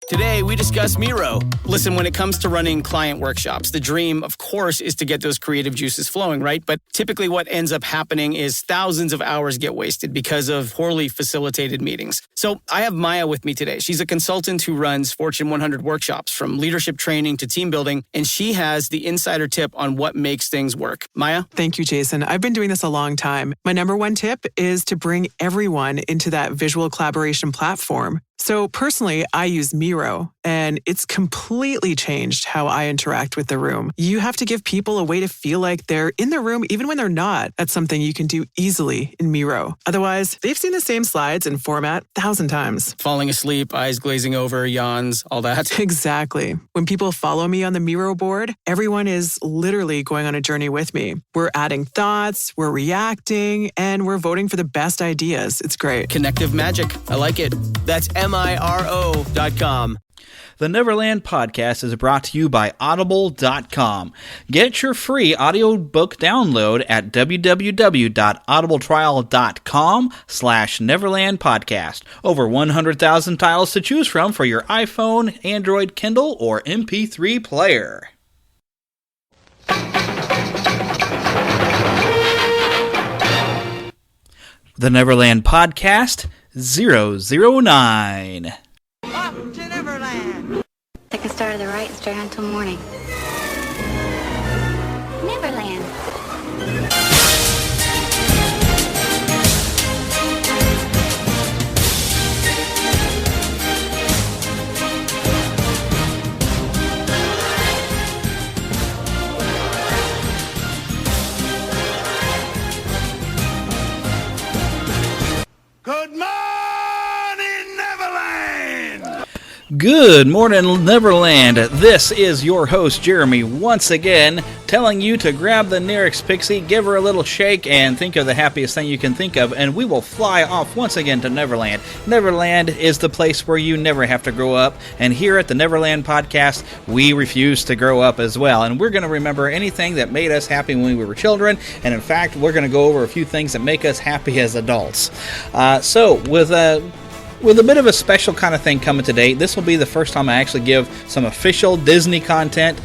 Today, we discuss Miro. Listen, when it comes to running client workshops, the dream, of course, is to get those creative juices flowing, right? But typically what ends up happening is thousands of hours get wasted because of poorly facilitated meetings. So I have Maya with me today. She's a consultant who runs Fortune 100 workshops, from leadership training to team building, and she has the insider tip on what makes things work. Maya? Thank you, Jason. I've been doing this a long time. My number one tip is to bring everyone into that visual collaboration platform. So personally, I use Miro, and it's completely changed how I interact with the room. You have to give people a way to feel like they're in the room even when they're not. That's something you can do easily in Miro. Otherwise, they've seen the same slides and format 1,000 times. Falling asleep, eyes glazing over, yawns, all that. Exactly. When people follow me on the Miro board, everyone is literally going on a journey with me. We're adding thoughts, we're reacting, and we're voting for the best ideas. It's great. Connective magic. I like it. That's MIRO.com. The Neverland Podcast is brought to you by Audible.com. Get your free audiobook download at www.audibletrial.com/Neverland Podcast. Over 100,000 titles to choose from for your iPhone, Android, Kindle, or MP3 player. The Neverland Podcast 009. Welcome to Neverland. Take a start to the right, straight on till morning. Neverland. Good morning, Neverland! Good morning, Neverland. This is your host, Jeremy, once again telling you to grab the nearest pixie, give her a little shake, and think of the happiest thing you can think of, and we will fly off once again to Neverland. Neverland is the place where you never have to grow up, and here at the Neverland Podcast, we refuse to grow up as well, and we're going to remember anything that made us happy when we were children, and in fact, we're going to go over a few things that make us happy as adults. With a bit of a special kind of thing coming today, this will be the first time I actually give some official Disney content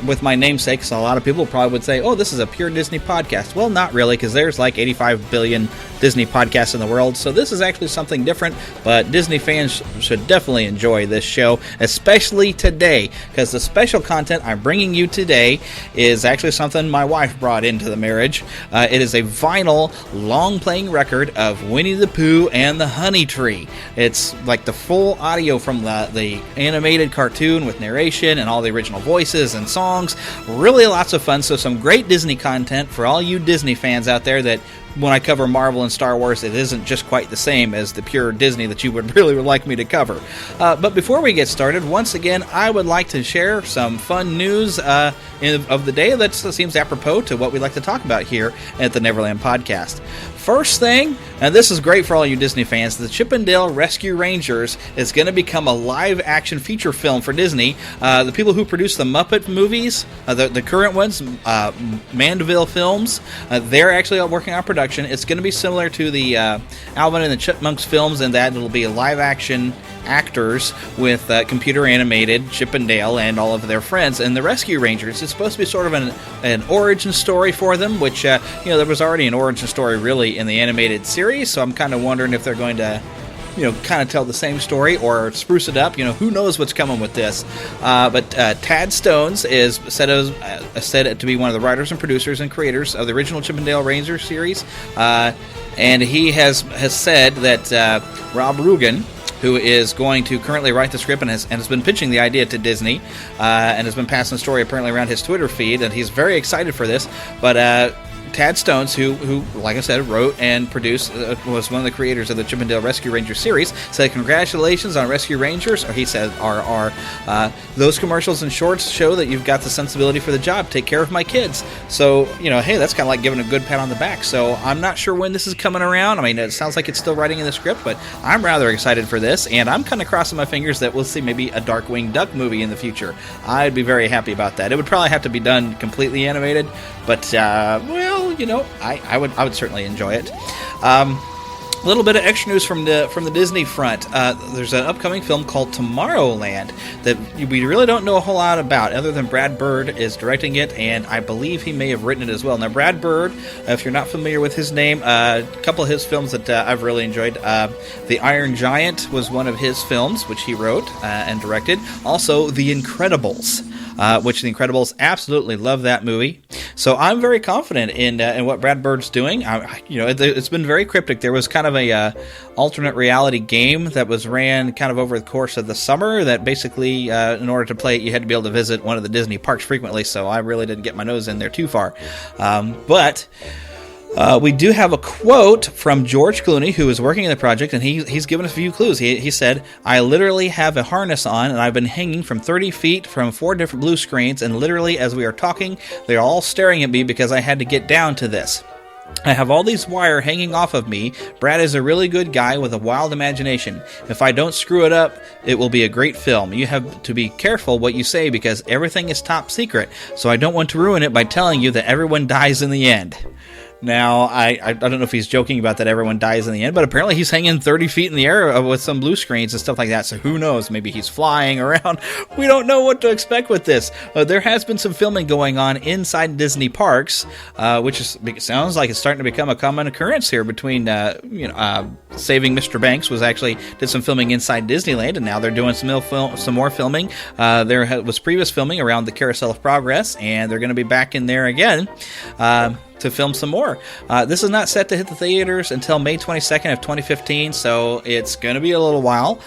with my namesake, so a lot of people probably would say, oh, this is a pure Disney podcast. Well, not really, because there's like 85 billion Disney podcasts in the world, so this is actually something different, but Disney fans should definitely enjoy this show, especially today, because the special content I'm bringing you today is actually something my wife brought into the marriage. It is a vinyl, long-playing record of Winnie the Pooh and the Honey Tree. It's like the full audio from the animated cartoon with narration and all the original voices and songs. Really lots of fun, so some great Disney content for all you Disney fans out there that when I cover Marvel and Star Wars, it isn't just quite the same as the pure Disney that you would really like me to cover. But before we get started, once again, I would like to share some fun news of the day that seems apropos to what we like to talk about here at the Neverland Podcast. First thing, and this is great for all you Disney fans, the Chip 'n Dale Rescue Rangers is going to become a live-action feature film for Disney. The people who produce the Muppet movies, the current ones, Mandeville Films, they're actually working on production. It's going to be similar to the Alvin and the Chipmunks films in that it'll be live-action actors with computer animated Chip 'n Dale and all of their friends. And the Rescue Rangers, it's supposed to be sort of an origin story for them, which, there was already an origin story really in the animated series, so I'm kind of wondering if they're going to kind of tell the same story or spruce it up. Who knows what's coming with this. But Tad Stones is said to be one of the writers and producers and creators of the original Chip 'n Dale Ranger series. And he has said that Rob Rugen, who is going to currently write the script and has been pitching the idea to Disney, and has been passing the story apparently around his Twitter feed, and he's very excited for this. But Tad Stones, who, like I said, wrote and produced, was one of the creators of the Chip 'n Dale Rescue Rangers series, said congratulations on Rescue Rangers, or he said, those commercials and shorts show that you've got the sensibility for the job. Take care of my kids. So, hey, that's kind of like giving a good pat on the back. So I'm not sure when this is coming around. I mean, it sounds like it's still writing in the script, but I'm rather excited for this, and I'm kind of crossing my fingers that we'll see maybe a Darkwing Duck movie in the future. I'd be very happy about that. It would probably have to be done completely animated, but, I would certainly enjoy it. A little bit of extra news from the Disney front. There's an upcoming film called Tomorrowland that we really don't know a whole lot about, other than Brad Bird is directing it, and I believe he may have written it as well. Now, Brad Bird, if you're not familiar with his name, a couple of his films that I've really enjoyed. The Iron Giant was one of his films, which he wrote and directed. Also, The Incredibles. Which The Incredibles, absolutely love that movie. So I'm very confident in what Brad Bird's doing. It's been very cryptic. There was kind of a alternate reality game that was ran kind of over the course of the summer that basically, in order to play it, you had to be able to visit one of the Disney parks frequently, so I really didn't get my nose in there too far. But we do have a quote from George Clooney, who is working in the project, and he's given us a few clues. He said, "I literally have a harness on, and I've been hanging from 30 feet from 4 different blue screens, and literally, as we are talking, they're all staring at me because I had to get down to this. I have all these wire hanging off of me. Brad is a really good guy with a wild imagination. If I don't screw it up, it will be a great film. You have to be careful what you say because everything is top secret, so I don't want to ruin it by telling you that everyone dies in the end." Now, I don't know if he's joking about that everyone dies in the end, but apparently he's hanging 30 feet in the air with some blue screens and stuff like that, so who knows? Maybe he's flying around. We don't know what to expect with this. There has been some filming going on inside Disney parks, which sounds like it's starting to become a common occurrence here between, Saving Mr. Banks did some filming inside Disneyland, and now they're doing some more filming. There was previous filming around the Carousel of Progress, and they're going to be back in there again. To film some more. This is not set to hit the theaters until May 22nd of 2015, so it's going to be a little while.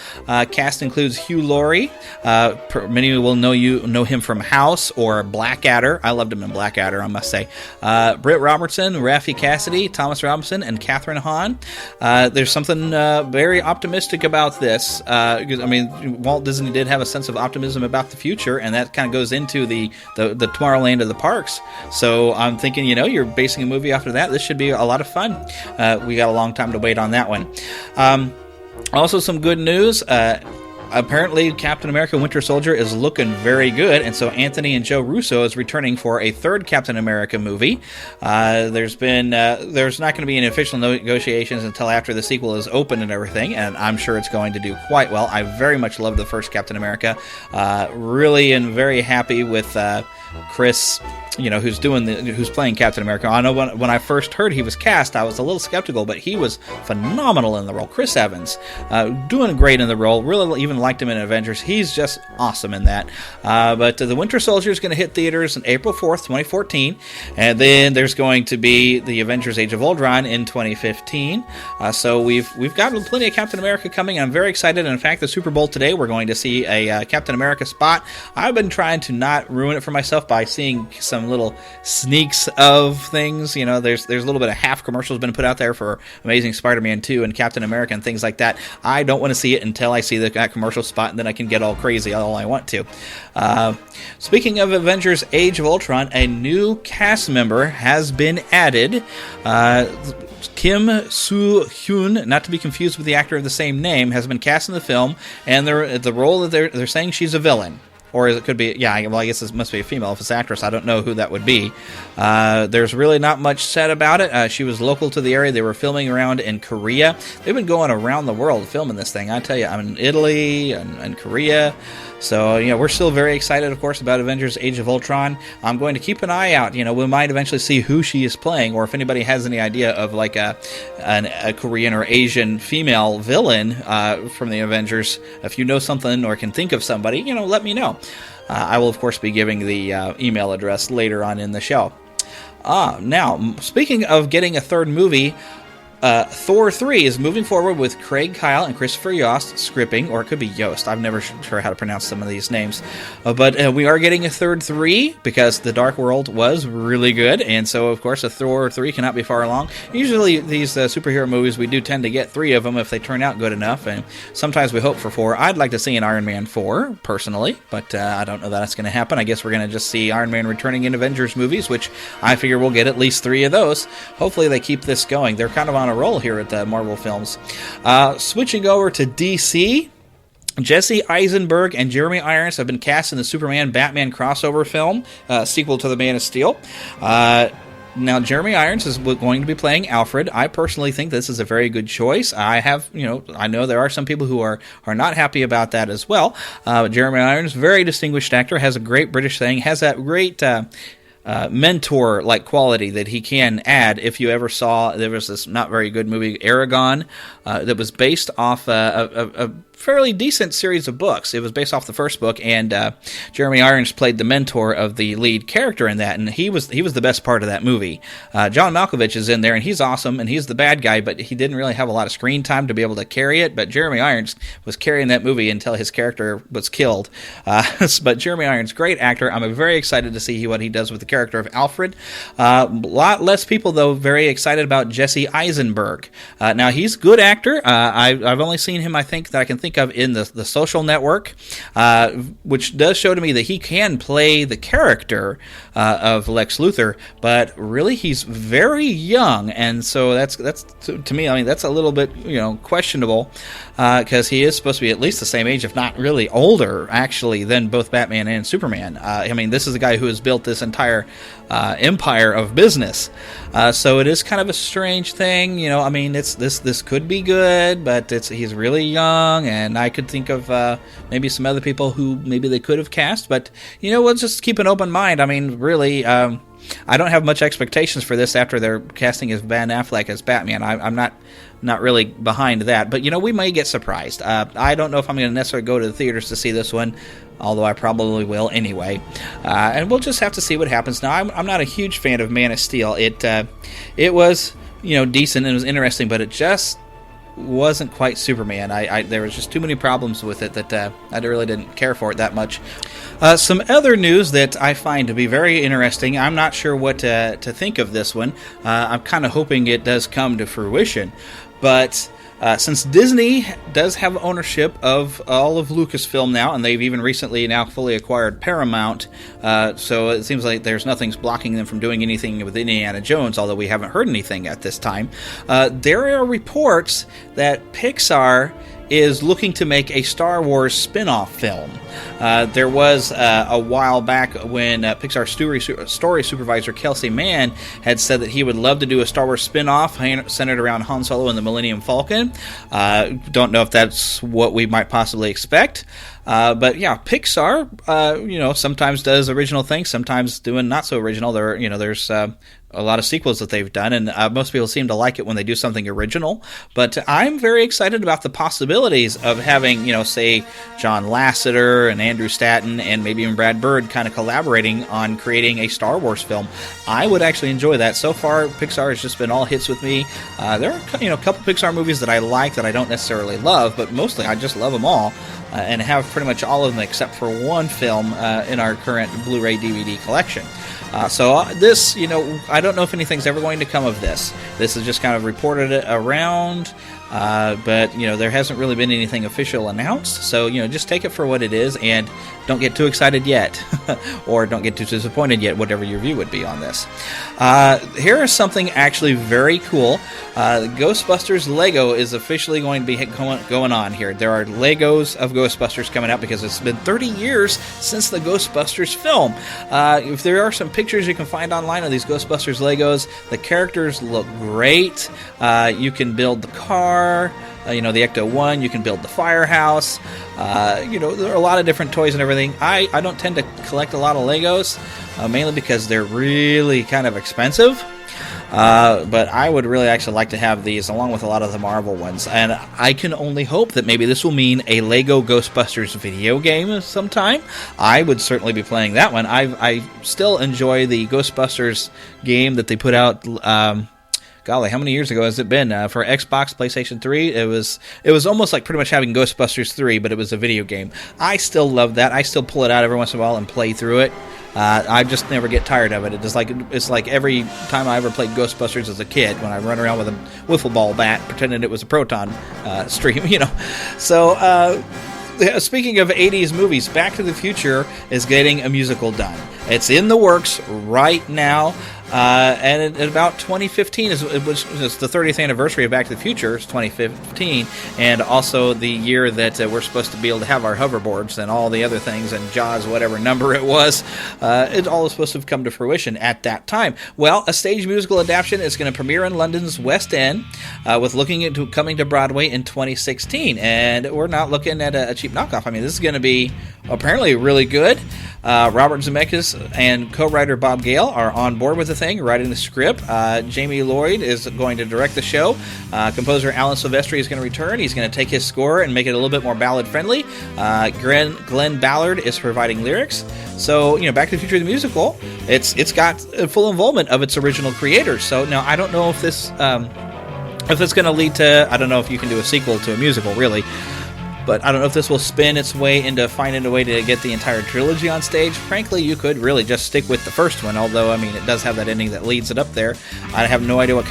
Cast includes Hugh Laurie. Many will know him from House or Blackadder. I loved him in Blackadder, I must say. Britt Robertson, Raffi Cassidy, Thomas Robinson, and Catherine Hahn. There's something very optimistic about this. Walt Disney did have a sense of optimism about the future, and that kind of goes into the Tomorrowland of the parks. So I'm thinking, you're basing a movie after that. This should be a lot of fun. We got a long time to wait on that one. Also, some good news. Apparently, Captain America Winter Soldier is looking very good, and so Anthony and Joe Russo is returning for a third Captain America movie. There's not going to be any official negotiations until after the sequel is open and everything, and I'm sure it's going to do quite well. I very much loved the first Captain America. Really and very happy with Chris, who's playing Captain America. I know when I first heard he was cast, I was a little skeptical, but he was phenomenal in the role. Chris Evans, doing great in the role. Really even liked him in Avengers. He's just awesome in that. But the Winter Soldier is going to hit theaters on April 4th, 2014, and then there's going to be the Avengers Age of Ultron in 2015. So we've got plenty of Captain America coming. I'm very excited. And in fact, the Super Bowl today, we're going to see a Captain America spot. I've been trying to not ruin it for myself by seeing some little sneaks of things. There's a little bit of half commercials been put out there for Amazing Spider-Man 2 and Captain America and things like that. I don't want to see it until I see that commercial spot, and then I can get all crazy all I want to. Speaking of Avengers Age of Ultron, a new cast member has been added. Kim Soo-hyun, not to be confused with the actor of the same name, has been cast in the film, and the role that they're saying she's a villain. Or it could be, I guess this must be a female. If it's an actress, I don't know who that would be. There's really not much said about it. She was local to the area. They were filming around in Korea. They've been going around the world filming this thing. I tell you, I'm in Italy and Korea. So, we're still very excited, of course, about Avengers Age of Ultron. I'm going to keep an eye out. We might eventually see who she is playing, or if anybody has any idea of like a Korean or Asian female villain from the Avengers. If you know something or can think of somebody, let me know. I will, of course, be giving the email address later on in the show. Now, speaking of getting a third movie, Thor 3 is moving forward with Craig Kyle and Christopher Yost scripting, or it could be Yost. I'm never sure how to pronounce some of these names. But we are getting a third 3 because The Dark World was really good, and so, of course, a Thor 3 cannot be far along. Usually, these superhero movies, we do tend to get 3 of them if they turn out good enough, and sometimes we hope for 4. I'd like to see an Iron Man 4, personally, but I don't know that that's going to happen. I guess we're going to just see Iron Man returning in Avengers movies, which I figure we'll get at least 3 of those. Hopefully, they keep this going. They're kind of on a roll here at the Marvel Films. Switching over to DC, Jesse Eisenberg and Jeremy Irons have been cast in the Superman-Batman crossover film, sequel to The Man of Steel. Now, Jeremy Irons is going to be playing Alfred. I personally think this is a very good choice. I know there are some people who are not happy about that as well. Jeremy Irons, very distinguished actor, has a great British thing, has that great mentor-like quality that he can add. If you ever saw, there was this not very good movie, Aragon, that was based off a fairly decent series of books. It was based off the first book, and Jeremy Irons played the mentor of the lead character in that, and he was the best part of that movie. John Malkovich is in there, and he's awesome, and he's the bad guy, but he didn't really have a lot of screen time to be able to carry it, but Jeremy Irons was carrying that movie until his character was killed. But Jeremy Irons, great actor. I'm very excited to see what he does with the character of Alfred. A lot less people, though, very excited about Jesse Eisenberg. Now, he's a good actor. I've only seen him, I think, that I can think of in the Social Network, which does show to me that he can play the character of Lex Luthor, but really he's very young, and so that's to me, I mean, that's a little bit questionable, because he is supposed to be at least the same age, if not really older, actually, than both Batman and Superman. I mean, this is a guy who has built this entire empire of business, so it is kind of a strange thing. I mean, this could be good, but he's really young, and I could think of maybe some other people who maybe they could have cast, but we'll just keep an open mind. I mean, really, I don't have much expectations for this after their casting as Ben Affleck as Batman. I'm not really behind that, but we may get surprised. I don't know if I'm going to necessarily go to the theaters to see this one, although I probably will anyway. And we'll just have to see what happens. Now, I'm not a huge fan of Man of Steel. It was decent and it was interesting, but it just wasn't quite Superman. There was just too many problems with it that I really didn't care for it that much. Some other news that I find to be very interesting. I'm not sure what to think of this one. I'm kind of hoping it does come to fruition. But since Disney does have ownership of all of Lucasfilm now, and they've even recently now fully acquired Paramount, so it seems like there's nothing's blocking them from doing anything with Indiana Jones, although we haven't heard anything at this time. There are reports that Pixar is looking to make a Star Wars spin-off film. There was a while back when Pixar story supervisor Kelsey Mann had said that he would love to do a Star Wars spin-off centered around Han Solo and the Millennium Falcon. Don't know if that's what we might possibly expect. But yeah, Pixar, sometimes does original things, sometimes doing not so original. There's a lot of sequels that they've done, and most people seem to like it when they do something original. But I'm very excited about the possibilities of having, say, John Lasseter and Andrew Stanton and maybe even Brad Bird kind of collaborating on creating a Star Wars film. I would actually enjoy that. So far, Pixar has just been all hits with me. There are, a couple Pixar movies that I like that I don't necessarily love, but mostly I just love them all. And have pretty much all of them except for one film in our current Blu-ray DVD collection. So this, I don't know if anything's ever going to come of this. This is just kind of reported around, but, there hasn't really been anything official announced. So, just take it for what it is and don't get too excited yet, or don't get too disappointed yet, whatever your view would be on this. Here is something actually very cool. Ghostbusters Lego is officially going to be going on here. There are Legos of Ghostbusters coming out because it's been 30 years since the Ghostbusters film. If there are some pictures you can find online of these Ghostbusters Legos, the characters look great. You can build the car. The Ecto-1, you can build the firehouse. There are a lot of different toys and everything. I don't tend to collect a lot of Legos, mainly because they're really kind of expensive. But I would really actually like to have these along with a lot of the Marvel ones. And I can only hope that maybe this will mean a Lego Ghostbusters video game sometime. I would certainly be playing that one. I still enjoy the Ghostbusters game that they put out. Golly, how many years ago has it been? For Xbox, PlayStation 3, it was almost like pretty much having Ghostbusters 3, but it was a video game. I still love that. I still pull it out every once in a while and play through it. I just never get tired of it. It's like every time I ever played Ghostbusters as a kid, when I run around with a wiffle ball bat, pretending it was a proton stream, So, speaking of 80s movies, Back to the Future is getting a musical done. It's in the works right now. And at about 2015 was the 30th anniversary of Back to the Future, is 2015, and also the year that we're supposed to be able to have our hoverboards and all the other things, and Jaws, whatever number it was, it all is supposed to have come to fruition at that time. Well, a stage musical adaptation is going to premiere in London's West End, with looking into coming to Broadway in 2016, and we're not looking at a cheap knockoff. I mean, this is going to be apparently really good. Robert Zemeckis and co-writer Bob Gale are on board with the thing, writing the script. Jamie Lloyd is going to direct the show. Composer Alan Silvestri is going to return. He's going to take his score and make it a little bit more ballad-friendly. Glenn Ballard is providing lyrics. So, Back to the Future the musical, it's got full involvement of its original creators. So now I don't know if this it's going to lead to, I don't know if you can do a sequel to a musical, really. But I don't know if this will spin its way into finding a way to get the entire trilogy on stage. Frankly, you could really just stick with the first one, although, it does have that ending that leads it up there. I have no idea what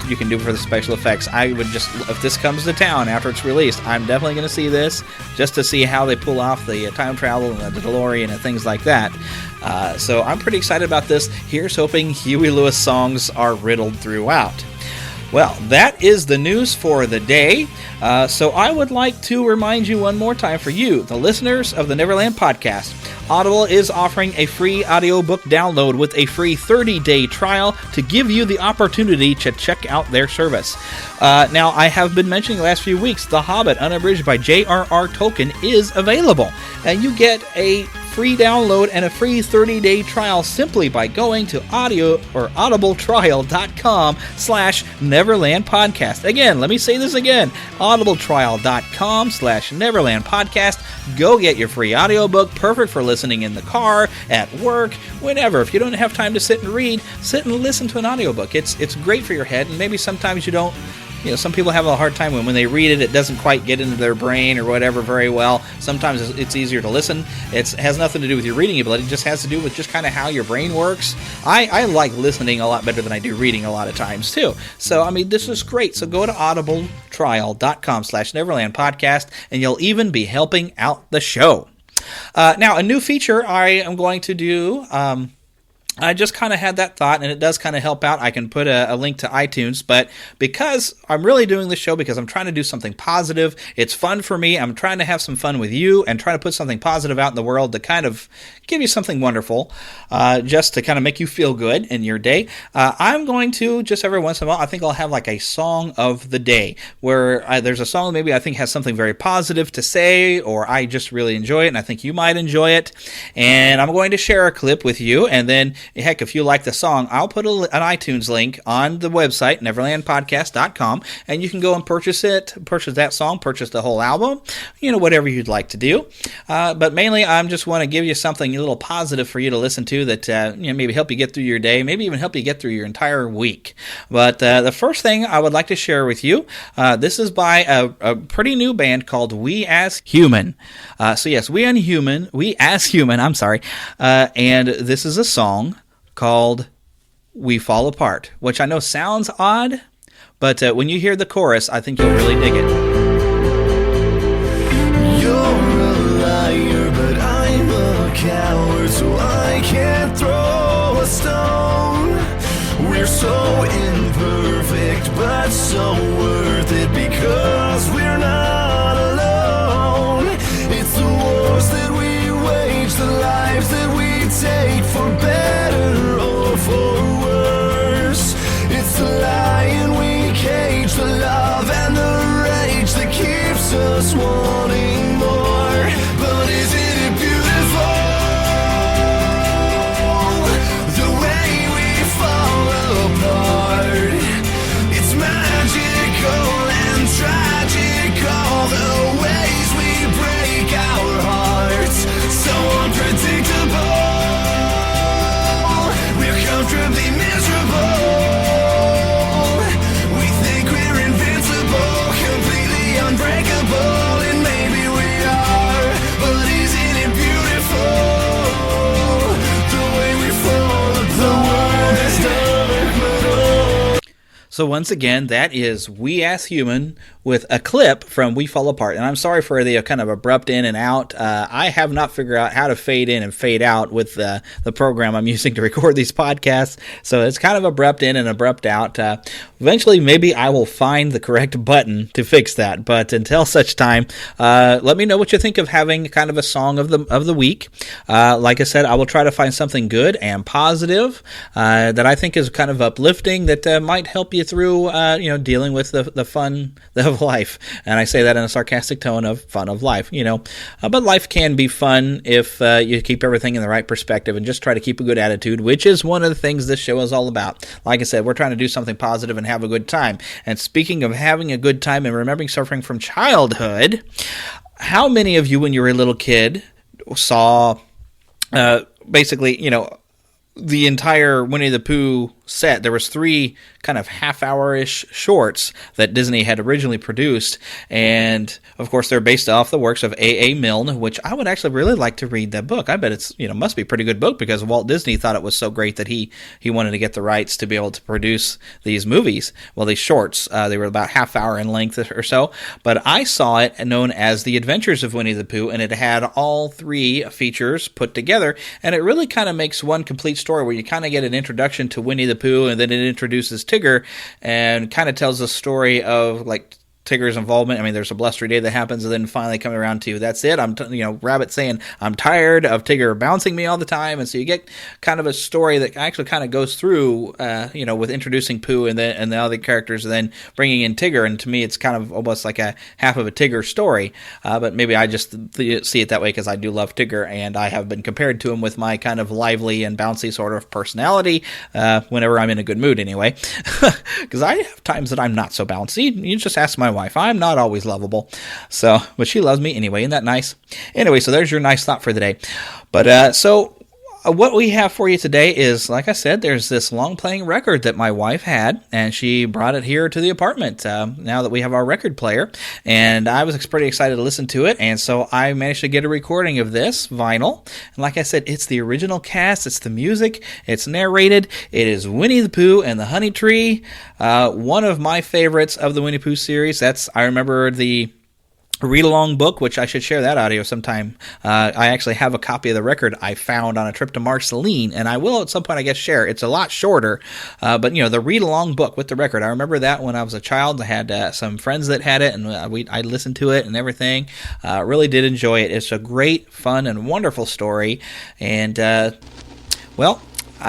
you can do for the special effects. I would just, if this comes to town after it's released, I'm definitely going to see this, just to see how they pull off the time travel and the DeLorean and things like that. So I'm pretty excited about this. Here's hoping Huey Lewis songs are riddled throughout. Well, that is the news for the day. So I would like to remind you one more time, for you, the listeners of the Neverland Podcast, Audible is offering a free audiobook download with a free 30-day trial to give you the opportunity to check out their service. Now, I have been mentioning the last few weeks, The Hobbit, unabridged by J.R.R. Tolkien, is available. And you get a free download and a free 30-day trial simply by going to audibletrial.com/Neverland Podcast. Again, let me say this again, audibletrial.com/Neverland Podcast. Go get your free audiobook, perfect for listening in the car, at work, whenever. If you don't have time to sit and read, sit and listen to an audiobook. It's great for your head, and maybe sometimes you don't. Some people have a hard time when they read it, it doesn't quite get into their brain or whatever very well. Sometimes it's easier to listen. It has nothing to do with your reading ability. It just has to do with just kind of how your brain works. I like listening a lot better than I do reading a lot of times, too. So, this is great. So go to audibletrial.com/Neverland Podcast, and you'll even be helping out the show. Now, a new feature I am going to do... I just kind of had that thought, and it does kind of help out. I can put a link to iTunes, but because I'm really doing this show because I'm trying to do something positive, it's fun for me, I'm trying to have some fun with you and try to put something positive out in the world to kind of give you something wonderful, just to kind of make you feel good in your day. I'm going to, just every once in a while, I think I'll have like a song of the day, where there's a song maybe I think has something very positive to say, or I just really enjoy it, and I think you might enjoy it, and I'm going to share a clip with you, and then heck, if you like the song, I'll put an iTunes link on the website, neverlandpodcast.com, and you can go and purchase that song, purchase the whole album, whatever you'd like to do. But mainly, I just want to give you something a little positive for you to listen to that maybe help you get through your day, maybe even help you get through your entire week. But the first thing I would like to share with you, this is by a pretty new band called We As Human. So yes, We As Human, and this is a song called We Fall Apart, which I know sounds odd, but when you hear the chorus, I think you'll really dig it. You're a liar, but I'm a coward, so I can't throw a stone. We're so imperfect, but so worth it, because we're not alone. It's the wars that we wage, the lives that we take, for better or for worse. It's the lion we cage, the love and the rage that keeps us wanting more. But isn't it beautiful, the way we fall apart? It's magical and tragic, all the ways we break our hearts. So unpredictable, comfortably miserable. We think we're invincible, completely unbreakable, and maybe So once again, that is We As Human with a clip from We Fall Apart. And I'm sorry for the kind of abrupt in and out. I have not figured out how to fade in and fade out with the program I'm using to record these podcasts. So it's kind of abrupt in and abrupt out. Eventually, maybe I will find the correct button to fix that. But until such time, let me know what you think of having kind of a song of the week. Like I said, I will try to find something good and positive that I think is kind of uplifting that might help you through, dealing with the fun of life. And I say that in a sarcastic tone of fun of life, but life can be fun if you keep everything in the right perspective and just try to keep a good attitude, which is one of the things this show is all about. Like I said, we're trying to do something positive and have a good time. And speaking of having a good time and remembering suffering from childhood, how many of you when you were a little kid saw basically, the entire Winnie the Pooh set? There was 3 kind of half-hour-ish shorts that Disney had originally produced, and of course they're based off the works of A.A. Milne, which I would actually really like to read that book. I bet it's must be a pretty good book because Walt Disney thought it was so great that he wanted to get the rights to be able to produce these movies. Well, these shorts, they were about half-hour in length or so, but I saw it known as The Adventures of Winnie the Pooh, and it had all 3 features put together, and it really kind of makes one complete story where you kind of get an introduction to Winnie the Pooh, and then it introduces Tigger and kind of tells the story of like Tigger's involvement. I mean, there's a blustery day that happens, and then finally coming around to that's it. Rabbit saying I'm tired of Tigger bouncing me all the time, and so you get kind of a story that actually kind of goes through, with introducing Pooh and the other characters, and then bringing in Tigger. And to me, it's kind of almost like a half of a Tigger story. But maybe I just see it that way because I do love Tigger, and I have been compared to him with my kind of lively and bouncy sort of personality. Whenever I'm in a good mood, anyway, because I have times that I'm not so bouncy. You just ask my wife. I'm not always lovable, but she loves me anyway. Isn't that nice? Anyway, so there's your nice thought for the day. But what we have for you today is, like I said, there's this long-playing record that my wife had, and she brought it here to the apartment now that we have our record player, and I was pretty excited to listen to it, and so I managed to get a recording of this vinyl, and like I said, it's the original cast, it's the music, it's narrated, it is Winnie the Pooh and the Honey Tree, one of my favorites of the Winnie the Pooh series. I remember the read-along book, which I should share that audio sometime. I actually have a copy of the record I found on a trip to Marceline, and I will at some point, I guess, share. It's a lot shorter, but the read-along book with the record, I remember that when I was a child. I had some friends that had it, and I listened to it and everything. Really did enjoy it. It's a great, fun, and wonderful story, and, I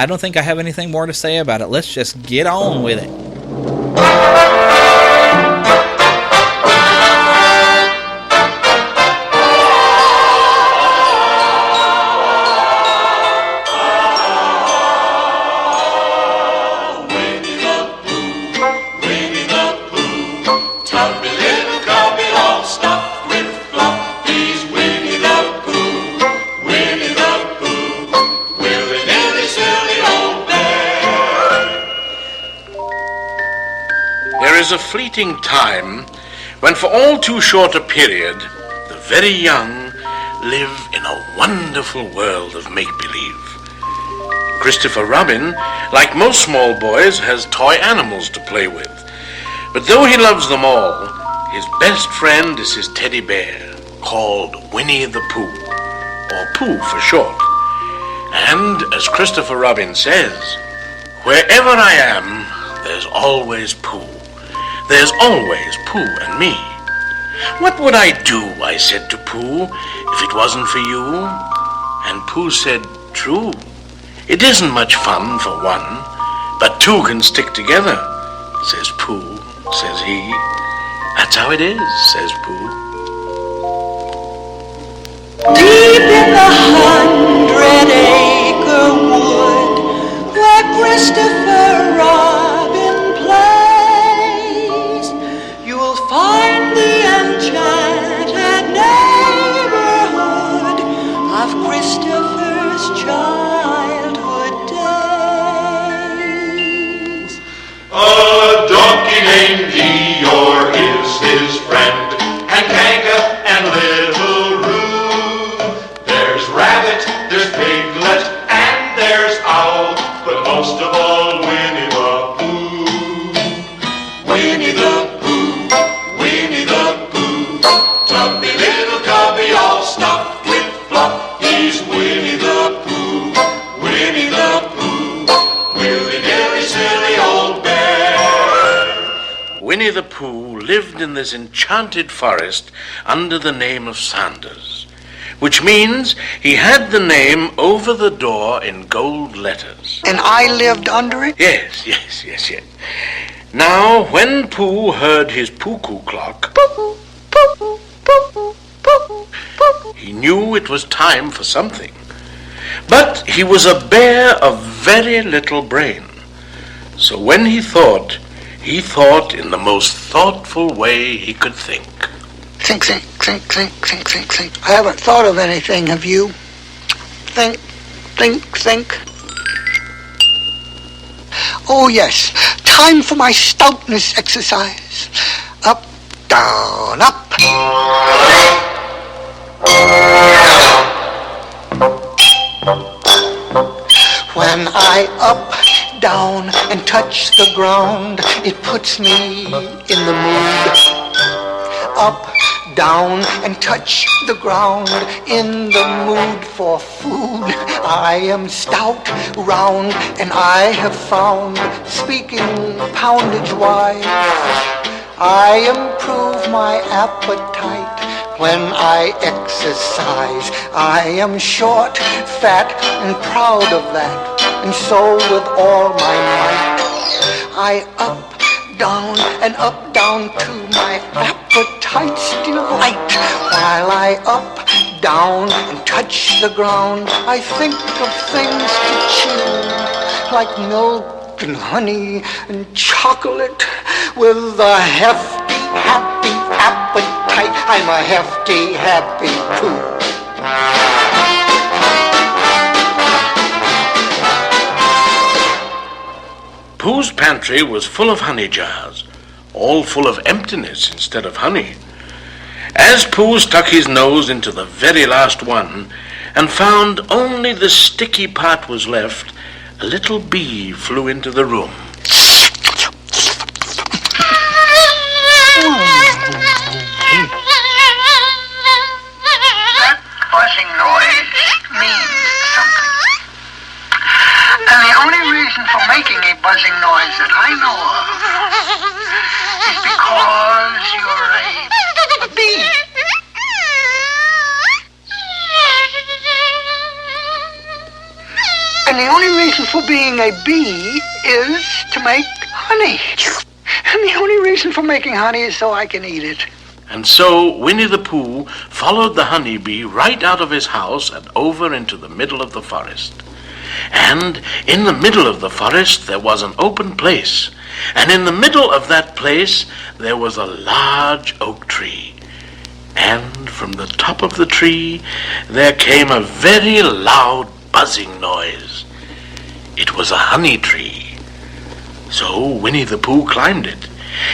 don't think I have anything more to say about it. Let's just get on with it. There is a fleeting time when for all too short a period, the very young live in a wonderful world of make-believe. Christopher Robin, like most small boys, has toy animals to play with. But though he loves them all, his best friend is his teddy bear, called Winnie the Pooh, or Pooh for short. And, as Christopher Robin says, wherever I am, there's always Pooh. There's always Pooh and me. What would I do, I said to Pooh, if it wasn't for you? And Pooh said, true. It isn't much fun for one, but 2 can stick together, says Pooh, says he. That's how it is, says Pooh. Deep in the 100 Acre Wood, where Christopher Robin plays, you'll find the enchanted neighborhood of Christopher's childhood days. A donkey named Eeyore is his friend, and Kanga and Little Roo. There's Pooh lived in this enchanted forest under the name of Sanders, which means he had the name over the door in gold letters. And I lived under it? Yes. Now, when Pooh heard his cuckoo clock, he knew it was time for something. But he was a bear of very little brain. So when he thought in the most thoughtful way he could think. Think. I haven't thought of anything, have you? Think. Oh, yes. Time for my stoutness exercise. Up, down, up. When I up, down, and touch the ground, it puts me in the mood. Up, down, and touch the ground, in the mood for food. I am stout, round, and I have found, speaking poundage-wise, I improve my appetite when I exercise. I am short, fat, and proud of that, and so with all my might, I up, down, and up, down to my appetite's delight. While I up, down, and touch the ground, I think of things to chew, like milk and honey and chocolate, with a hefty, happy appetite. I'm a hefty, happy Pooh. Pooh's pantry was full of honey jars, all full of emptiness instead of honey. As Pooh stuck his nose into the very last one and found only the sticky part was left, a little bee flew into the room. That buzzing noise means something. And the only reason for making a buzzing noise that I know of is because you're a bee. And the only reason for being a bee is to make honey. And the only reason for making honey is so I can eat it. And so Winnie the Pooh followed the honeybee right out of his house and over into the middle of the forest. And in the middle of the forest there was an open place. And in the middle of that place there was a large oak tree. And from the top of the tree there came a very loud buzzing noise. It was a honey tree. So Winnie the Pooh climbed it.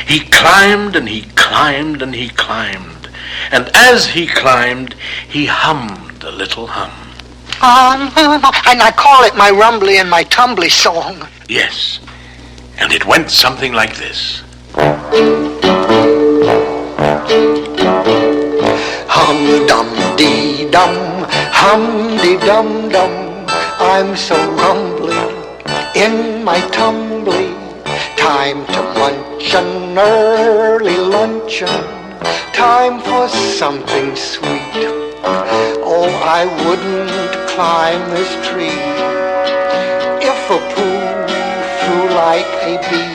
He climbed and he climbed and he climbed. And as he climbed, he hummed a little hum. And I call it my rumbly and my tumbly song. Yes, and it went something like this. Hum-dum-dee-dum, hum-dee-dum-dum. I'm so rumbly in my tumbly. Time to munch an early luncheon. Time for something sweet. Oh, I wouldn't climb this tree if a Pooh flew like a bee.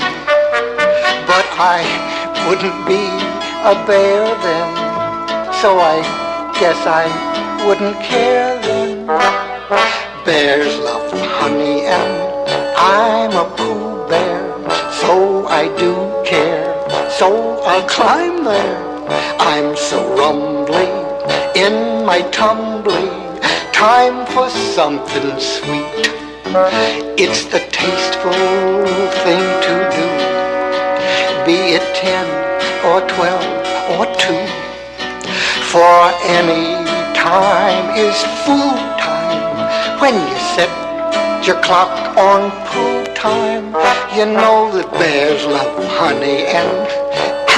But I wouldn't be a bear then, so I guess I wouldn't care then. Bears love honey and I'm a Pooh bear, so I do care, so I'll climb there. I'm so rumbly in my tumbly, time for something sweet. It's the tasteful thing to do, be it 10 or 12 or 2. For any time is food time. When you set your clock on Pooh time, you know that bears love honey and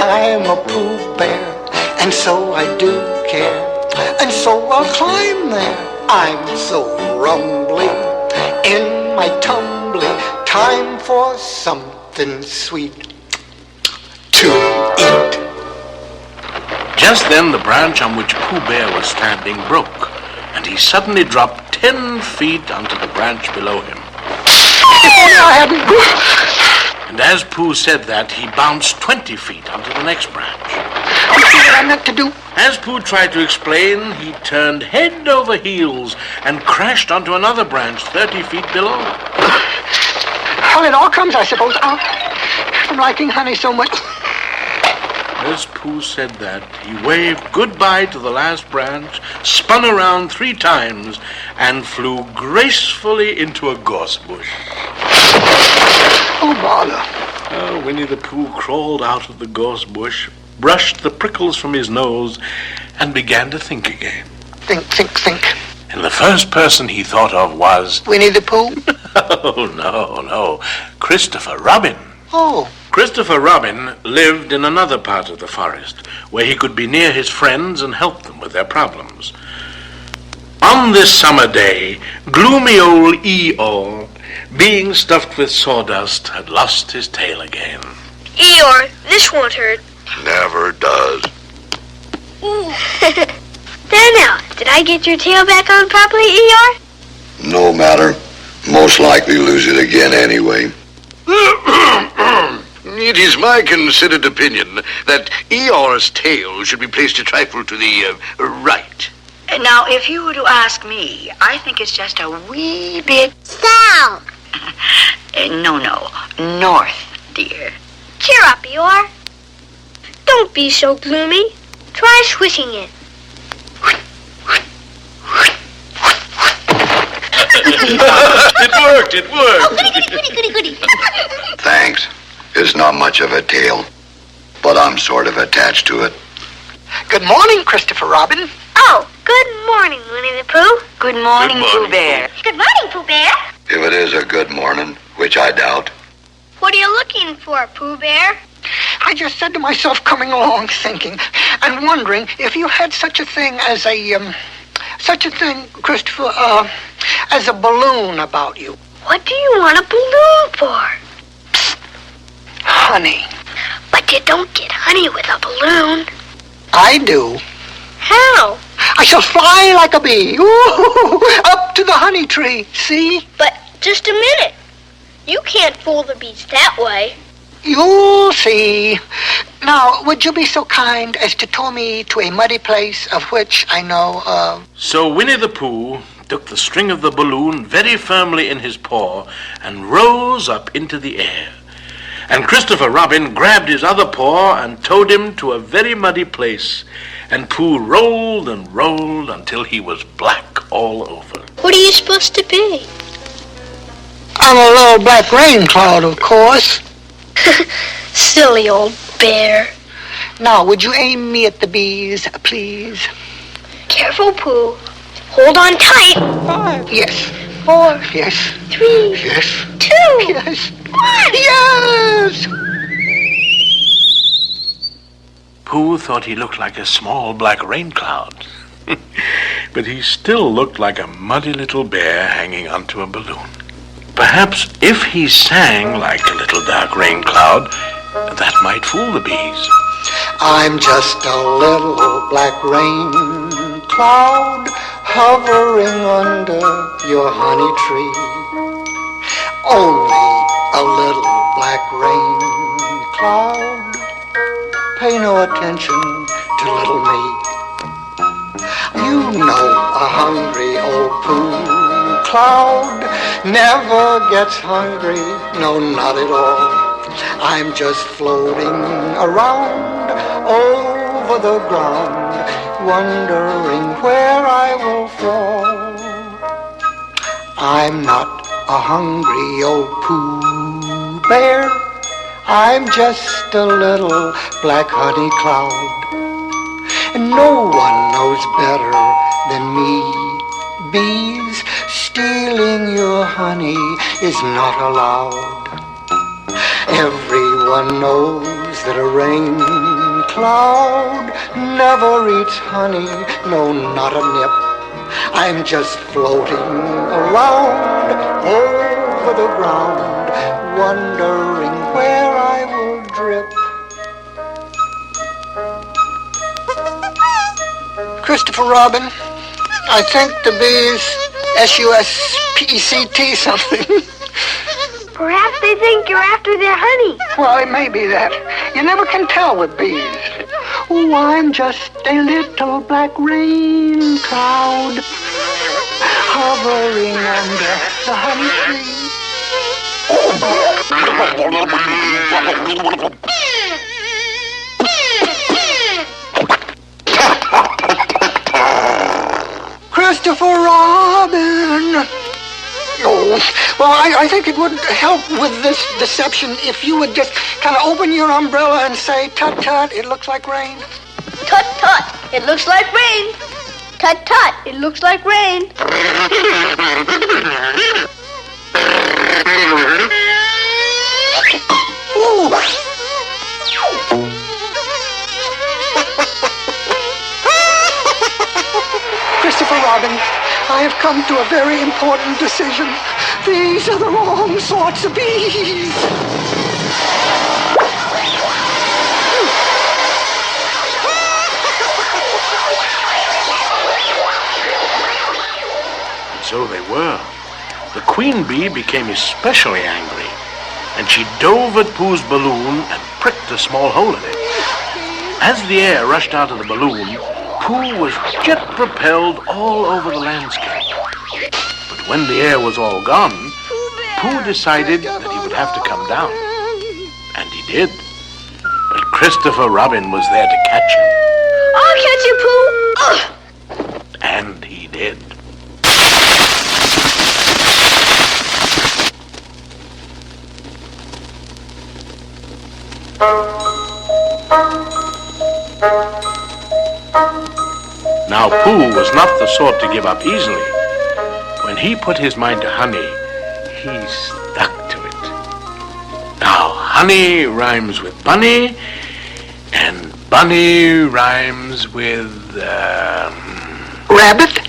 I'm a Pooh bear, and so I do care, and so I'll climb there. I'm so rumbly in my tumbly, time for something sweet too. eat. Just then, the branch on which Pooh Bear was standing broke, and he suddenly dropped 10 feet onto the branch below him. If only I hadn't... And as Pooh said that, he bounced 20 feet onto the next branch. You see what I meant to do? As Pooh tried to explain, he turned head over heels and crashed onto another branch 30 feet below. Well, it all comes, I suppose, from liking honey so much. As Pooh said that, he waved goodbye to the last branch, spun around 3 times, and flew gracefully into a gorse bush. Oh, bother. Winnie the Pooh crawled out of the gorse bush, brushed the prickles from his nose, and began to think again. Think. And the first person he thought of was... Winnie the Pooh? Oh, no. Christopher Robin. Oh. Christopher Robin lived in another part of the forest, where he could be near his friends and help them with their problems. On this summer day, gloomy old Eeyore, being stuffed with sawdust, had lost his tail again. Eeyore, this won't hurt. Never does. Ooh. There now, did I get your tail back on properly, Eeyore? No matter. Most likely lose it again anyway. It is my considered opinion that Eeyore's tail should be placed a trifle to the right. Now, if you were to ask me, I think it's just a wee bit... South. No, north, dear. Cheer up, Eeyore. Don't be so gloomy. Try swishing it. It worked. Oh, goody. Thanks. It's not much of a tail, but I'm sort of attached to it. Good morning, Christopher Robin. Oh, good morning, Winnie the Pooh. Good morning, Pooh Bear. Good morning, Pooh Bear. If it is a good morning, which I doubt. What are you looking for, Pooh Bear? I just said to myself, coming along, thinking, and wondering if you had such a thing, Christopher, as a balloon about you. What do you want a balloon for? Psst. Honey. But you don't get honey with a balloon. I do. How? I shall fly like a bee, ooh, up to the honey tree, see? But just a minute. You can't fool the bees that way. You'll see. Now, would you be so kind as to tow me to a muddy place of which I know of? So Winnie the Pooh took the string of the balloon very firmly in his paw and rose up into the air. And Christopher Robin grabbed his other paw and towed him to a very muddy place. And Pooh rolled and rolled until he was black all over. What are you supposed to be? I'm a little black rain cloud, of course. Silly old bear. Now, would you aim me at the bees, please? Careful, Pooh. Hold on tight. 5. Yes. 4. Yes. 3. Yes. 2. Yes. 1. Yes! Pooh thought he looked like a small black rain cloud. But he still looked like a muddy little bear hanging onto a balloon. Perhaps if he sang like a little dark rain cloud, that might fool the bees. I'm just a little black rain cloud hovering under your honey tree. Only a little black rain cloud. Pay no attention to little me. You know a hungry old Pooh cloud never gets hungry, no, not at all. I'm just floating around over the ground, wondering where I will fall. I'm not a hungry old Pooh bear, I'm just a little black honey cloud. And no one knows better than me. Bees, stealing your honey is not allowed. Everyone knows that a rain cloud never eats honey, no, not a nip. I'm just floating around over the ground, wondering where I will drip. Christopher Robin. I think the bees S-U-S-P-E-C-T something. Perhaps they think you're after their honey. Well, it may be that. You never can tell with bees. Oh, I'm just a little black rain cloud hovering under the honey tree. Christopher Robin. Oh, well, I think it would help with this deception if you would just kind of open your umbrella and say, tut-tut, it looks like rain. Tut-tut, it looks like rain. Tut-tut, it looks like rain. Ooh. Christopher Robin, I have come to a very important decision. These are the wrong sorts of bees. So they were. The queen bee became especially angry, and she dove at Pooh's balloon and pricked a small hole in it. As the air rushed out of the balloon, Pooh was jet-propelled all over the landscape. But when the air was all gone, Pooh decided that he would have to come down. And he did. But Christopher Robin was there to catch him. I'll catch you, Pooh. Ugh. And he did. Now, Pooh was not the sort to give up easily. When he put his mind to honey, he stuck to it. Now, honey rhymes with bunny, and bunny rhymes with, Rabbit?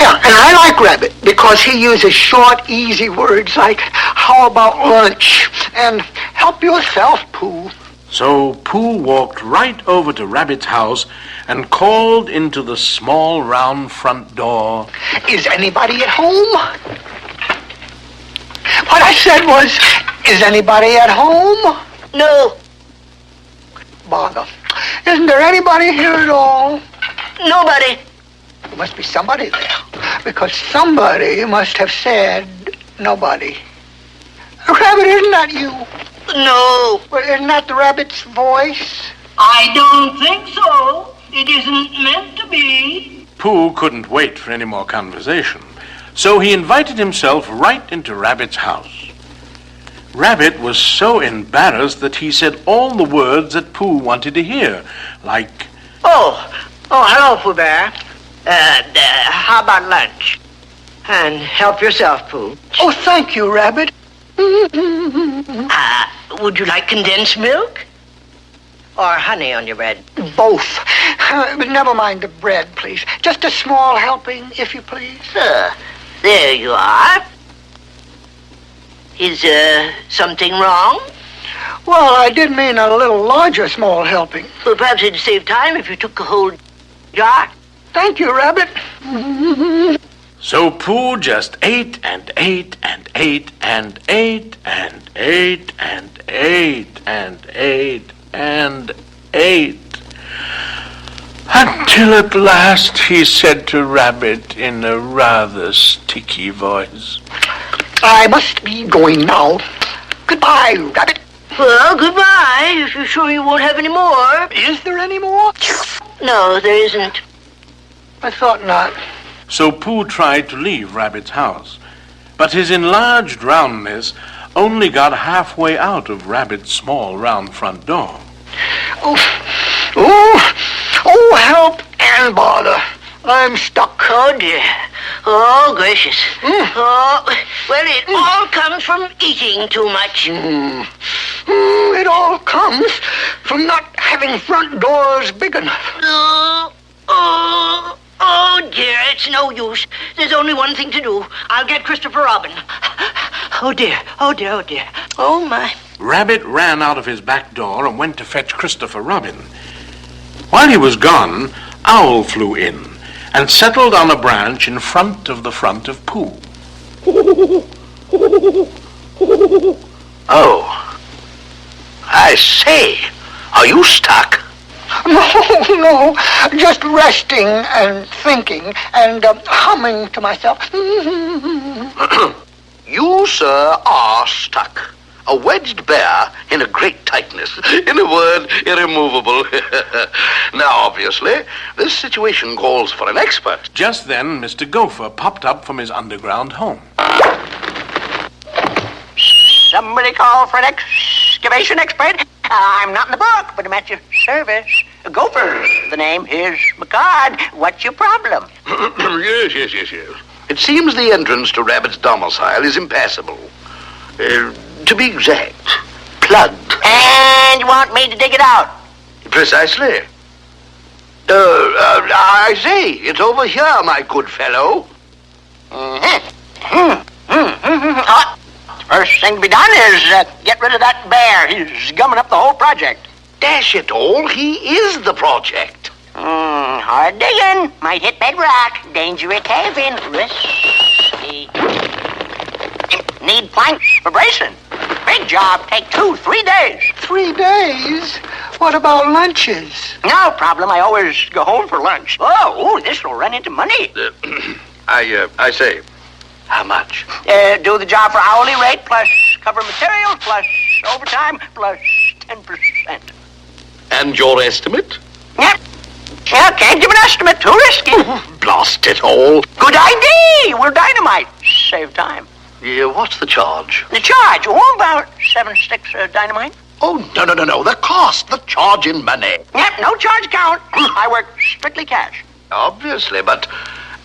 Yeah, and I like Rabbit because he uses short, easy words like, how about lunch? And help yourself, Pooh. So Pooh walked right over to Rabbit's house and called into the small round front door. Is anybody at home? What I said was, is anybody at home? No. Bother. Isn't there anybody here at all? Nobody. There must be somebody there, because somebody must have said nobody. Rabbit, isn't that you? No. Well, isn't that the rabbit's voice? I don't think so. It isn't meant to be. Pooh couldn't wait for any more conversation, so he invited himself right into Rabbit's house. Rabbit was so embarrassed that he said all the words that Pooh wanted to hear, like, Oh, hello, Pooh Bear. How about lunch? And help yourself, Pooh. Oh, thank you, Rabbit. Would you like condensed milk? Or honey on your bread? Both. But never mind the bread, please. Just a small helping, if you please. There you are. Is, something wrong? Well, I did mean a little larger small helping. Well, perhaps it'd save time if you took a whole jar. Thank you, Rabbit. So Pooh just ate and ate and ate and ate and ate and ate and ate and ate. Until at last he said to Rabbit in a rather sticky voice, I must be going now. Goodbye, Rabbit. Well, goodbye, if you're sure you won't have any more. Is there any more? No, there isn't. I thought not. So Pooh tried to leave Rabbit's house, but his enlarged roundness only got halfway out of Rabbit's small round front door. Oh, help and bother. I'm stuck. Oh, dear. Oh, gracious. Oh, well, it all comes from eating too much. It all comes from not having front doors big enough. Oh, dear, it's no use. There's only one thing to do. I'll get Christopher Robin. Oh, dear. Oh, my. Rabbit ran out of his back door and went to fetch Christopher Robin. While he was gone, owl flew in and settled on a branch in front of Pooh. Oh, I say, are you stuck? No, just resting and thinking and humming to myself. You, sir, are stuck. A wedged bear in a great tightness. In a word, irremovable. Now, obviously, this situation calls for an expert. Just then, Mr. Gopher popped up from his underground home. Somebody call for an excavation expert? I'm not in the book, but I'm at your service. Gopher, the name. Here's my card. What's your problem? Yes. It seems the entrance to Rabbit's domicile is impassable. To be exact, plugged. And you want me to dig it out? Precisely. I say, it's over here, my good fellow. First thing to be done is get rid of that bear. He's gumming up the whole project. Dash it all, he is the project. Hard digging. Might hit bedrock. Dangerous cave-in. Risky. Need planks for bracing. Big job. Take 2-3 days. 3 days? What about lunches? No problem. I always go home for lunch. Oh, this will run into money. I say, how much? Do the job for hourly rate plus cover materials plus overtime plus 10%. And your estimate? Yeah, can't give an estimate. Too risky. Blast it all. Good idea. We're dynamite. Save time. Yeah, what's the charge? The charge? Oh, about 7 sticks of dynamite. Oh, no. The cost. The charge in money. Yep, no charge count. I work strictly cash. Obviously, but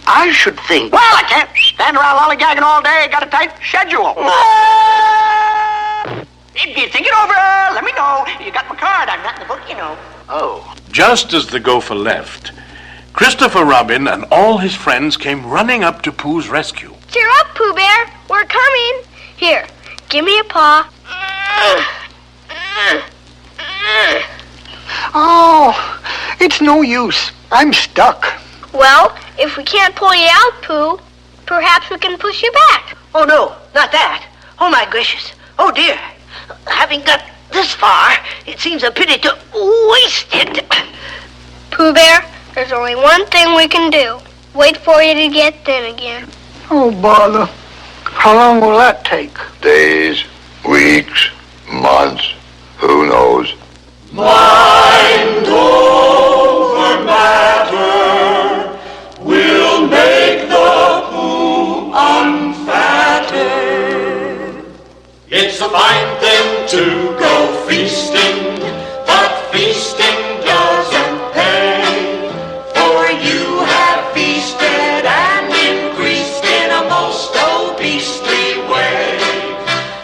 I should think... Well, I can't stand around lollygagging all day. Got a tight schedule. If you think it over, let me know. You got my card. I'm not in the book, you know. Oh. Just as the Gopher left, Christopher Robin and all his friends came running up to Pooh's rescue. Cheer up, Pooh Bear. We're coming. Here, give me a paw. Oh, it's no use. I'm stuck. Well, if we can't pull you out, Pooh, perhaps we can push you back. Oh, no, not that. Oh, my gracious. Oh, dear. Having got this far, it seems a pity to waste it. Pooh Bear, there's only one thing we can do. Wait for you to get thin again. Oh, bother. How long will that take? Days, weeks, months, who knows? Mind over matter will make the Pooh unfatted. It's a fine thing to go feasting, but feasting doesn't pay. For you have feasted and increased in a most beastly way.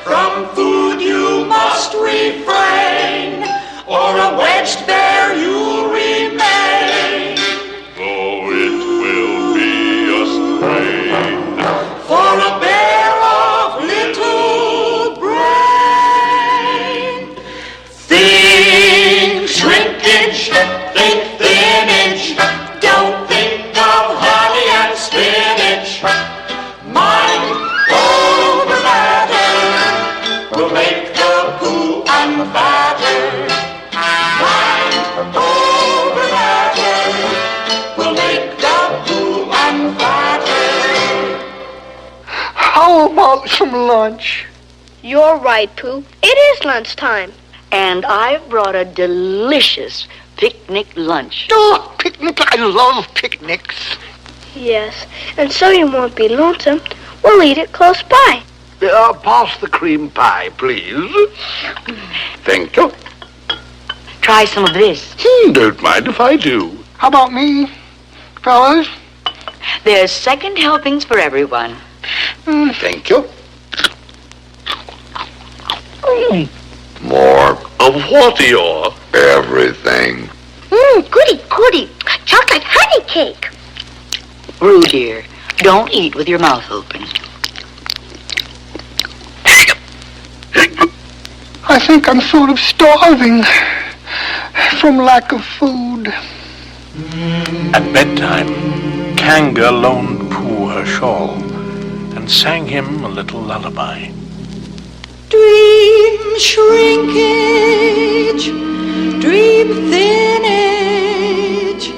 From food you must refrain, or a wedged bear you'll remain. Though it will be a strain for a bear of little brain. Think shrinkage, think thinage, don't think of honey and spinach. Mind over matter will make the Pooh unfatted. Mind over matter will make the Pooh unfatted. How about some lunch? You're right, Pooh. It is lunchtime. And I've brought a delicious picnic lunch. Oh, picnic. I love picnics. Yes, and so you won't be lonesome. We'll eat it close by. Pass the cream pie, please. Thank you. Try some of this. Don't mind if I do. How about me, fellas? There's second helpings for everyone. Thank you. More of what, your? Everything. Goody. Chocolate honey cake. Roo, dear, don't eat with your mouth open. I think I'm sort of starving from lack of food. At bedtime, Kanga loaned Pooh her shawl and sang him a little lullaby. Dream shrinkage, dream thinnage,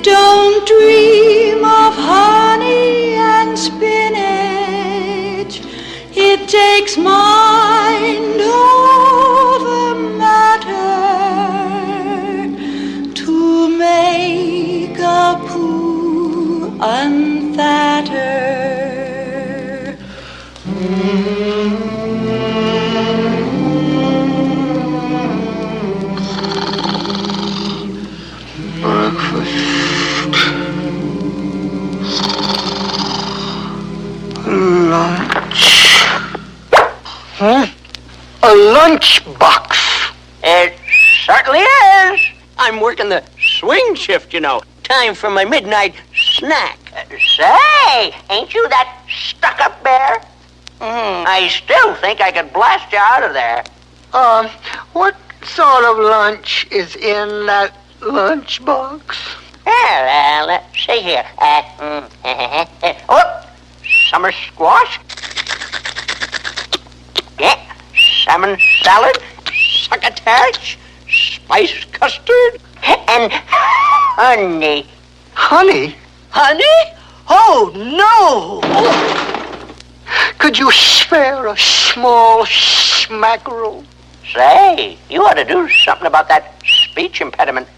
don't dream of honey and spinach. It takes mind over matter to make a Pooh unfatter. Lunch. Huh? A lunch box. It certainly is. I'm working the swing shift, you know. Time for my midnight snack. Say, ain't you that stuck-up bear? I still think I could blast you out of there. What sort of lunch is in that lunch box? Well, let's see here. Summer squash. Yeah, salmon salad, succotash, spice custard, and honey. Honey? Honey? Oh, no! Could you spare a small smackerel? Say, you ought to do something about that speech impediment,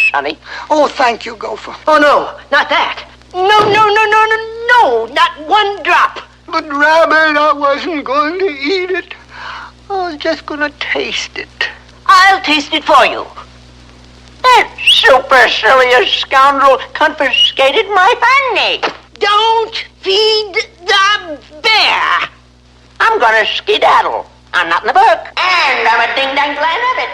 Sonny. Oh, thank you, Gopher. Oh, no, not that. No, not one drop. But, Rabbit, I wasn't going to eat it. I was just going to taste it. I'll taste it for you. That supercilious scoundrel confiscated my honey. Don't feed the bear. I'm going to skedaddle. I'm not in the book. And I'm a ding-dang glad of it.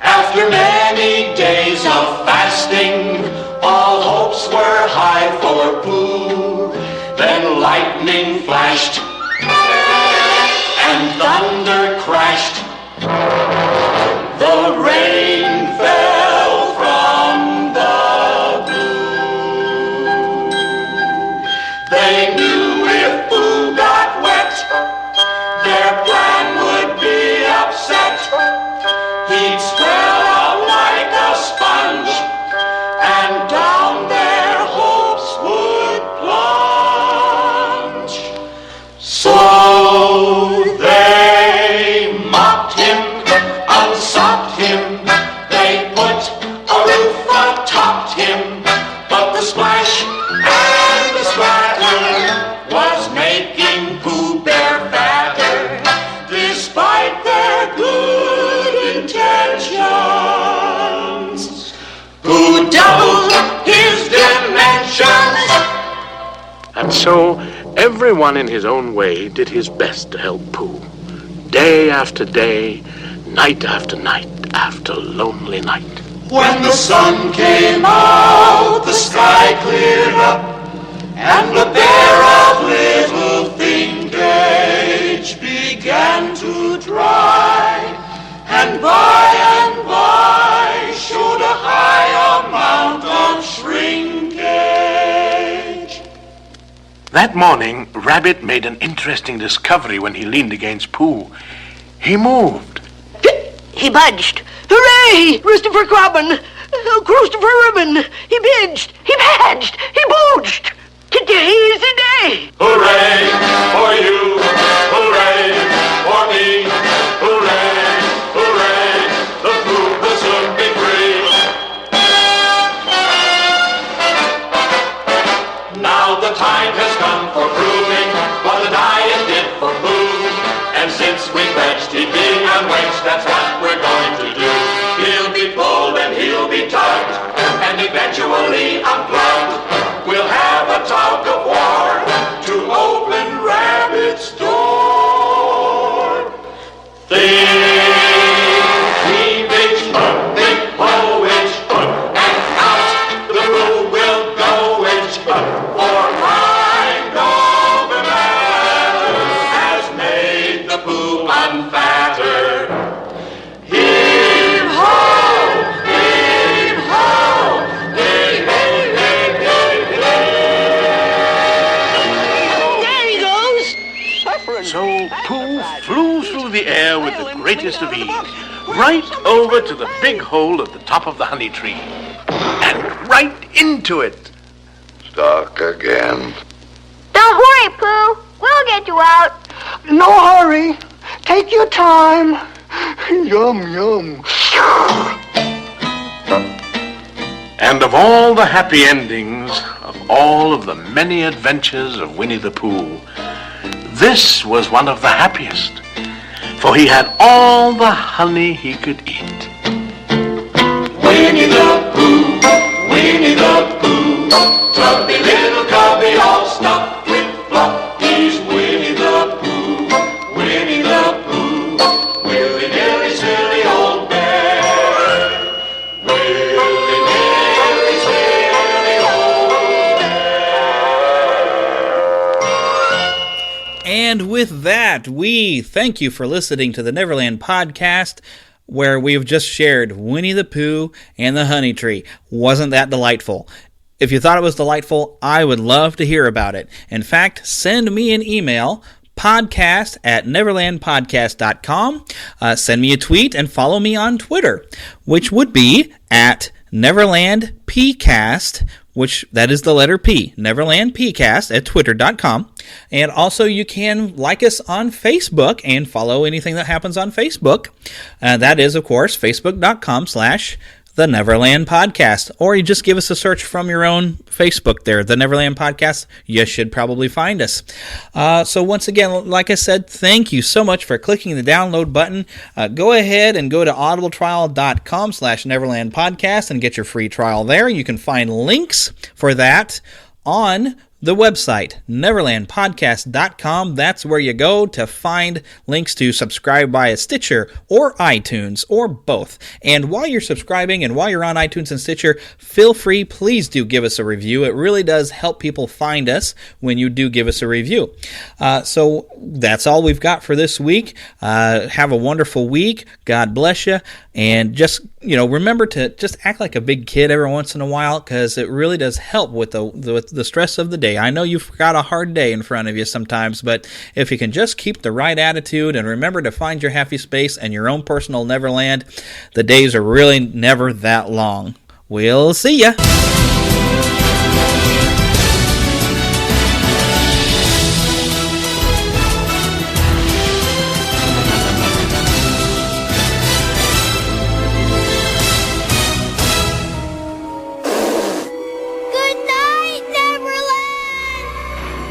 After many days of fasting, all hopes were high for Pooh. Then lightning flashed and thunder crashed. The rain fell from the blue. They knew if Pooh got wet, their plan would be upset. He'd swell out like a sponge, and down their hopes would plunge. So they mocked him, unsocked him, they put a roof atop him, but the splash and the splatter was making Pooh Bear fatter, despite their good intentions. Pooh doubled his dimensions. And so, everyone in his own way did his best to help Pooh. Day after day, night after night, after lonely night. When the sun came out, the sky cleared up, and the bear of little thinkage began to dry, and by showed a high amount of shrinkage. That morning, Rabbit made an interesting discovery when he leaned against Pooh. He moved. He budged. Hooray! Christopher Robin! Christopher Ribbon! He binged! He badged! He booged! Today is the day! Hooray for you! Hooray for me! Hooray! Hooray! The Pooh will soon be free! Now the time has come for proving what the diet did for Pooh. And since we pledged he'd be unwedged, that's what we're going to do. He'll be pulled and he'll be tugged, and eventually unplugged. We'll have a tug of war to open Rabbit's door. Think cleavage, think hoe-age, and out the Pooh will go-age, for mind over matter has made the Pooh unfatter. Heave ho! Heave ho! so Pooh flew through the air with the greatest of ease, right over to the big hole at the top of the honey tree, and right into it. Stuck again. Don't worry, Pooh. We'll get you out. No hurry. Take your time. Yum, yum. And of all the happy endings, of all of the many adventures of Winnie the Pooh, this was one of the happiest, for he had all the honey he could eat. Winnie the Pooh, Winnie the Pooh, chubby little cubby all stuffed with fluff. He's Winnie the Pooh, Winnie the Pooh, willy-nilly silly old bear. Willy-nilly silly old bear. And with that, we thank you for listening to the Neverland Podcast, where we've just shared Winnie the Pooh and the honey tree. Wasn't that delightful? If you thought it was delightful, I would love to hear about it. In fact, send me an email, podcast@neverlandpodcast.com. Send me a tweet and follow me on Twitter, which would be at NeverlandPcast, which that is the letter P, NeverlandPcast at twitter.com. And also you can like us on Facebook and follow anything that happens on Facebook. That is, of course, facebook.com/The Neverland Podcast, or you just give us a search from your own Facebook there, The Neverland Podcast. You should probably find us. So once again, like I said, thank you so much for clicking the download button. Go ahead and go to audibletrial.com/Neverland Podcast and get your free trial there. You can find links for that on the website, neverlandpodcast.com. That's where you go to find links to subscribe via Stitcher or iTunes or both. And while you're subscribing and while you're on iTunes and Stitcher, feel free, please do give us a review. It really does help people find us when you do give us a review. So that's all we've got for this week. Have a wonderful week. God bless you. And just, remember to just act like a big kid every once in a while, because it really does help with the stress of the day. I know you've got a hard day in front of you sometimes, but if you can just keep the right attitude and remember to find your happy space and your own personal Neverland, the days are really never that long. We'll see ya.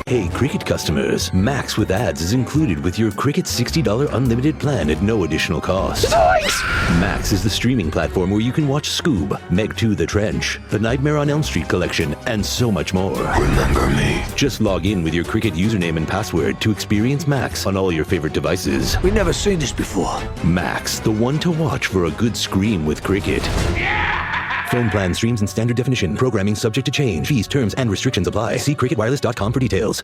Hey, Cricket customers, Max with ads is included with your Cricket $60 unlimited plan at no additional cost. Nice! Max is the streaming platform where you can watch Scoob, Meg 2 The Trench, The Nightmare on Elm Street collection, and so much more. Remember me. Just log in with your Cricket username and password to experience Max on all your favorite devices. We've never seen this before. Max, the one to watch for a good scream with Cricket. Yeah! Phone plan streams in standard definition. Programming subject to change. Fees, terms, and restrictions apply. See cricketwireless.com for details.